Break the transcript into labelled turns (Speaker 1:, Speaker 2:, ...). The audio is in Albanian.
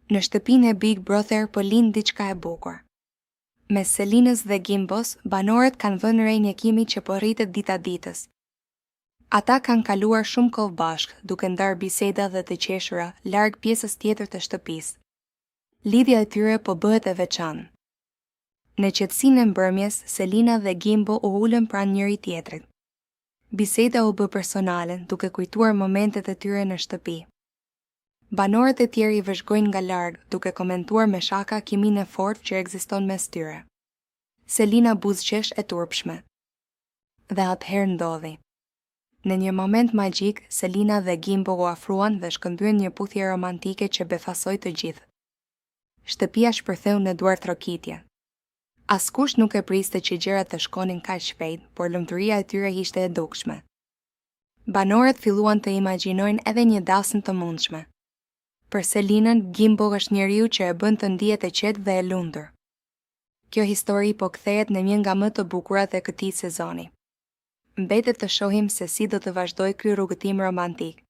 Speaker 1: Në shtëpinë e Big Brother po lind diçka e bukur. Mes Selinës dhe Gimbos, banorët kanë vënë re njekimi që po rritet dita ditës. Ata kanë kaluar shumë kohë bashkë, duke ndarë biseda dhe të qeshura larg pjesës tjetër të shtëpisë. Lidhja e tyre po bëhet e veçantë. Në qetësinë e mbrëmjes, Selina dhe Gimbo u ulën pranë njëri tjetrit. Biseda u bë personale, duke kujtuar momentet e tyre në shtëpi. Banorët e tjerë i vëzhgojnë nga larg, duke komentuar me shaka kiminë e fortë që ekziston mes tyre. Selina buzëqesh e turpshme. Dhe atëherë ndodhi. Në një moment magjik, Selina dhe Gimbo u afruan dhe shkëmbyen një puthje romantike që befasoi të gjithë. Shtëpia shpërtheu në duar trokitje. Askush nuk e priste që gjërat të shkonin kaq shpejt, por lumturia e tyre ishte e dukshme. Banorët filluan të imagjinojnë edhe një dasëm të mundshme. Për Selinën, Gimbo është njeriu që e bën të ndihet e qetë dhe e lumtur. Kjo histori po kthehet në një nga më të bukurat e këtij sezoni. Mbetet të shohim se si do të vazhdojë ky rrugëtim romantik.